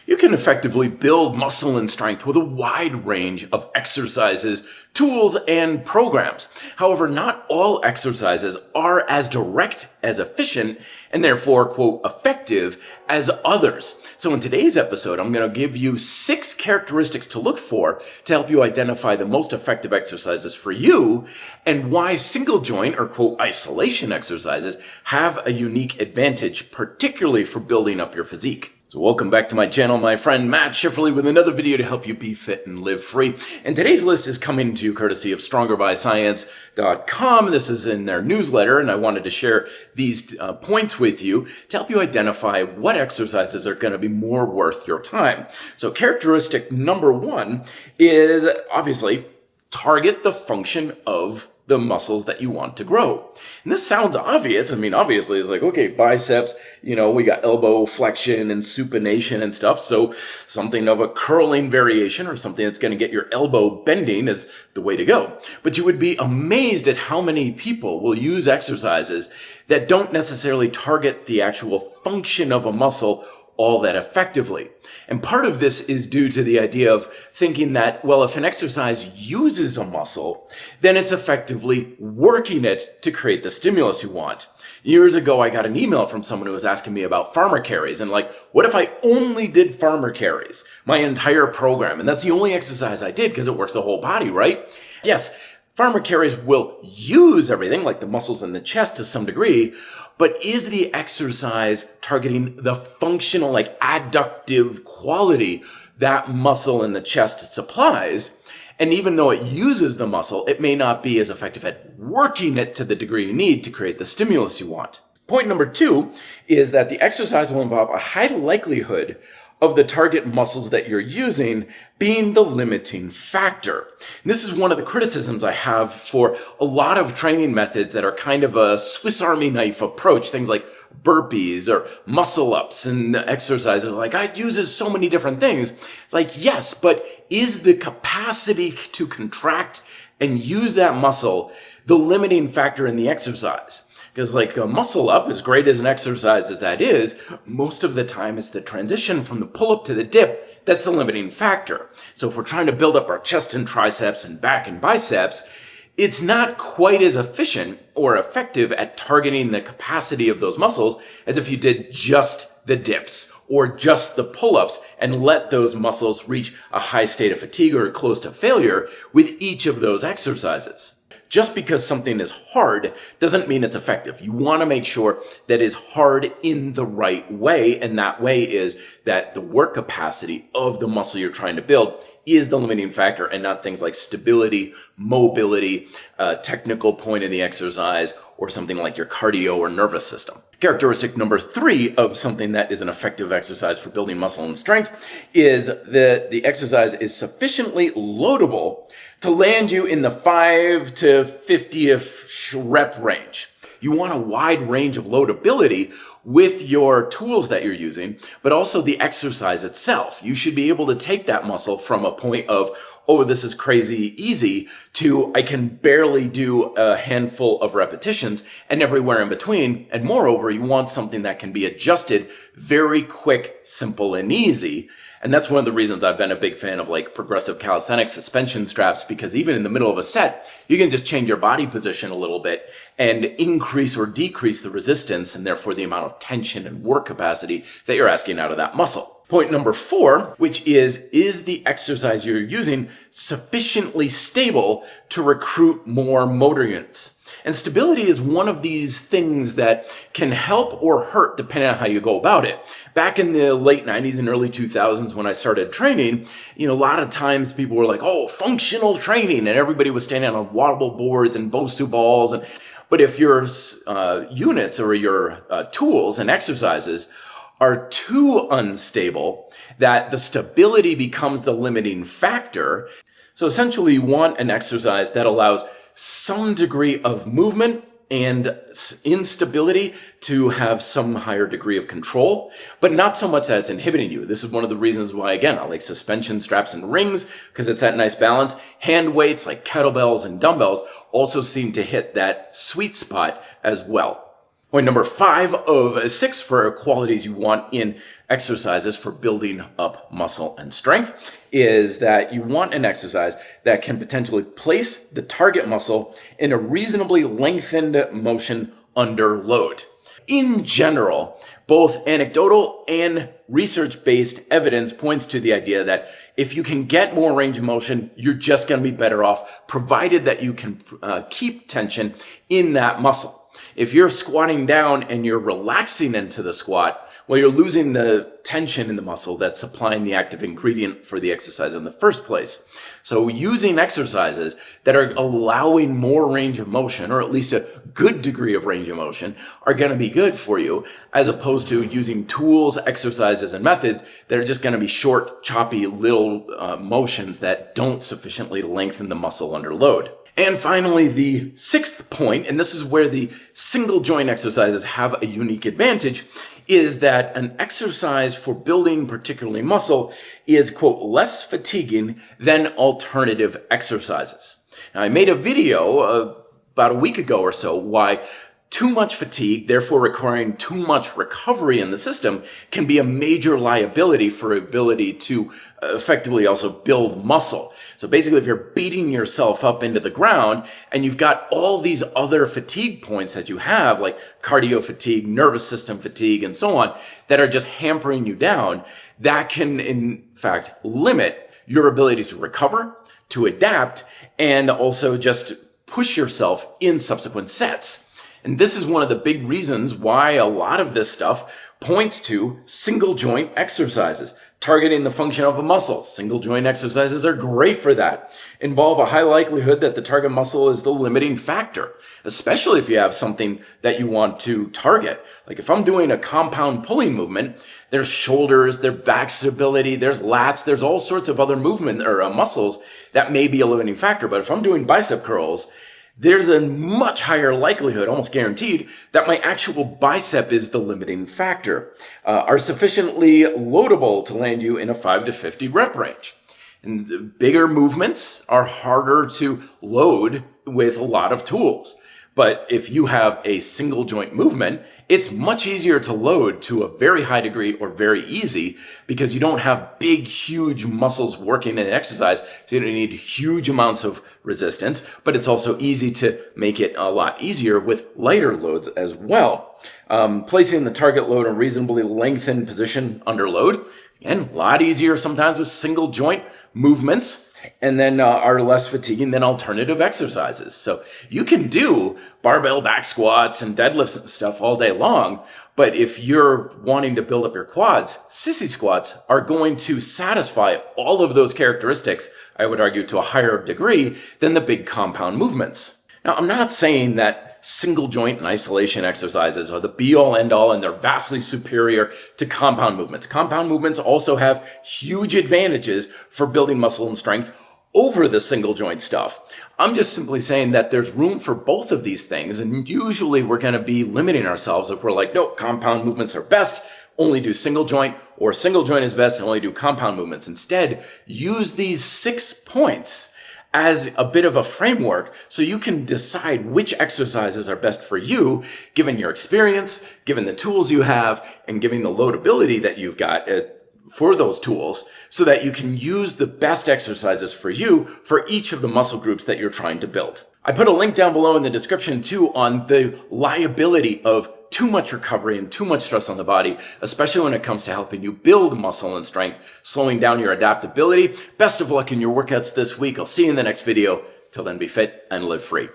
You can effectively build muscle and strength with a wide range of exercises, tools, and programs. However, not all exercises are as direct, as efficient, and therefore, quote, effective as others. So in today's episode, I'm going to give you 6 characteristics to look for to help you identify the most effective exercises for you and why single joint or, quote, isolation exercises have a unique advantage, particularly for building up your physique. So welcome back to my channel, my friend Matt Schifferly, with another video to help you be fit and live free. And today's list is coming to you courtesy of StrongerByScience.com. This is in their newsletter, and I wanted to share these points with you to help you identify what exercises are going to be more worth your time. So characteristic number 1 is obviously target the function of the muscles that you want to grow. And this sounds obvious. I mean, obviously it's like, okay, biceps, we got elbow flexion and supination and stuff. So something of a curling variation or something that's going to get your elbow bending is the way to go. But you would be amazed at how many people will use exercises that don't necessarily target the actual function of a muscle all that effectively. And part of this is due to the idea of thinking that, well, if an exercise uses a muscle, then it's effectively working it to create the stimulus you want. Years ago, I got an email from someone who was asking me about farmer carries and like, what if I only did farmer carries my entire program? And that's the only exercise I did because it works the whole body, right? Yes, farmer carries will use everything like the muscles in the chest to some degree, but is the exercise targeting the functional, like adductive quality that muscle in the chest supplies? And even though it uses the muscle, it may not be as effective at working it to the degree you need to create the stimulus you want. Point number 2 is that the exercise will involve a high likelihood of the target muscles that you're using being the limiting factor. And this is one of the criticisms I have for a lot of training methods that are kind of a Swiss Army knife approach, things like burpees or muscle ups and exercises. Like, it uses so many different things. It's like, yes, but is the capacity to contract and use that muscle the limiting factor in the exercise? Because like a muscle up, as great as an exercise as that is, most of the time it's the transition from the pull-up to the dip that's the limiting factor. So if we're trying to build up our chest and triceps and back and biceps, it's not quite as efficient or effective at targeting the capacity of those muscles as if you did just the dips or just the pull-ups and let those muscles reach a high state of fatigue or close to failure with each of those exercises. Just because something is hard doesn't mean it's effective. You want to make sure that it's hard in the right way, and that way is that the work capacity of the muscle you're trying to build is the limiting factor and not things like stability, mobility, technical point in the exercise, or something like your cardio or nervous system. Characteristic number 3 of something that is an effective exercise for building muscle and strength is that the exercise is sufficiently loadable to land you in the 5 to 50th rep range. You want a wide range of loadability with your tools that you're using, but also the exercise itself. You should be able to take that muscle from a point of, oh, this is crazy easy, to I can barely do a handful of repetitions and everywhere in between. And moreover, you want something that can be adjusted very quick, simple, and easy. And that's one of the reasons I've been a big fan of like progressive calisthenics suspension straps, because even in the middle of a set, you can just change your body position a little bit and increase or decrease the resistance and therefore the amount of tension and work capacity that you're asking out of that muscle. Point number 4, which is the exercise you're using sufficiently stable to recruit more motor units? And stability is one of these things that can help or hurt depending on how you go about it. Back in the late 90s and early 2000s when I started training, a lot of times people were like, oh, functional training, and everybody was standing on wobble boards and Bosu balls. But if your units or your tools and exercises are too unstable, that the stability becomes the limiting factor. So essentially you want an exercise that allows some degree of movement and instability to have some higher degree of control, but not so much that it's inhibiting you. This is one of the reasons why, again, I like suspension straps and rings, because it's that nice balance. Hand weights like kettlebells and dumbbells also seem to hit that sweet spot as well. Point number 5 of 6 for qualities you want in exercises for building up muscle and strength is that you want an exercise that can potentially place the target muscle in a reasonably lengthened motion under load. In general, both anecdotal and research-based evidence points to the idea that if you can get more range of motion, you're just going to be better off, provided that you can keep tension in that muscle. If you're squatting down and you're relaxing into the squat, well, you're losing the tension in the muscle that's supplying the active ingredient for the exercise in the first place. So using exercises that are allowing more range of motion, or at least a good degree of range of motion, are going to be good for you, as opposed to using tools, exercises, and methods that are just going to be short, choppy little motions that don't sufficiently lengthen the muscle under load. And finally, the sixth point, and this is where the single joint exercises have a unique advantage, is that an exercise for building particularly muscle is, quote, less fatiguing than alternative exercises. Now, I made a video about a week ago or so why too much fatigue, therefore requiring too much recovery in the system, can be a major liability for ability to effectively also build muscle. So basically, if you're beating yourself up into the ground and you've got all these other fatigue points that you have, like cardio fatigue, nervous system fatigue, and so on, that are just hampering you down, that can, in fact, limit your ability to recover, to adapt, and also just push yourself in subsequent sets. And this is one of the big reasons why a lot of this stuff points to single joint exercises, targeting the function of a muscle. Single joint exercises are great for that. Involve a high likelihood that the target muscle is the limiting factor, especially if you have something that you want to target. Like if I'm doing a compound pulling movement, there's shoulders, there's back stability, there's lats, there's all sorts of other movement or muscles that may be a limiting factor. But if I'm doing bicep curls, there's a much higher likelihood, almost guaranteed, that my actual bicep is the limiting factor, are sufficiently loadable to land you in a 5 to 50 rep range. And bigger movements are harder to load with a lot of tools. But if you have a single joint movement, it's much easier to load to a very high degree or very easy because you don't have big, huge muscles working in exercise. So you don't need huge amounts of resistance, but it's also easy to make it a lot easier with lighter loads as well. Placing the target load in a reasonably lengthened position under load, again, a lot easier sometimes with single joint movements, and then are less fatiguing than alternative exercises. So you can do barbell back squats and deadlifts and stuff all day long, but if you're wanting to build up your quads, sissy squats are going to satisfy all of those characteristics, I would argue, to a higher degree than the big compound movements. Now, I'm not saying that single joint and isolation exercises are the be-all end-all and they're vastly superior to compound movements. Compound movements also have huge advantages for building muscle and strength over the single joint stuff. I'm just simply saying that there's room for both of these things, and usually we're going to be limiting ourselves if we're like, no, compound movements are best, only do single joint, or single joint is best and only do compound movements. Instead, use these 6 points as a bit of a framework so you can decide which exercises are best for you, given your experience, given the tools you have, and given the loadability that you've got for those tools, so that you can use the best exercises for you for each of the muscle groups that you're trying to build. I put a link down below in the description too on the liability of too much recovery and too much stress on the body, especially when it comes to helping you build muscle and strength, slowing down your adaptability. Best of luck in your workouts this week. I'll see you in the next video. Till then, be fit and live free.